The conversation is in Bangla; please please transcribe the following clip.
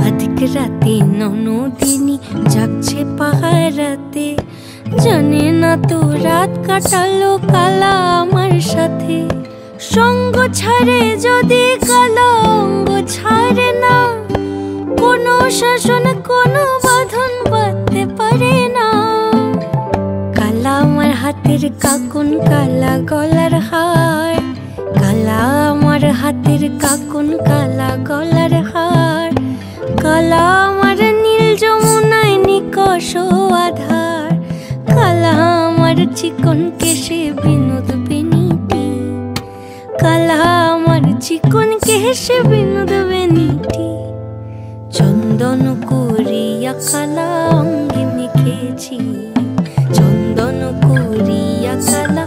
আধিক রাতে ননদিনী জাগছে পাহারাতে, জানে না তো রাত কাটালো কালা আমার সাথে। সঙ্গ ছাড়ে যদি কালা অঙ্গ ছাড়ে না, কোনো শাসন কোনো বাঁধন বাঁধতে পারে না। কালা আমার হাতের কাকুন কালা গলার হার, কালা আমার হাতের কাকুন কালা গলার হার। কালা আমার নীল যমুনায় নিকষ আধার, কালা আমার চিকন কেশে বিনোদ বেনিটি, কালা আমার চিকন কেশে বিনোদ বেনিটি। চন্দন করিয়া কালা অঙ্গে মেখেছি, চন্দন করিয়া কালা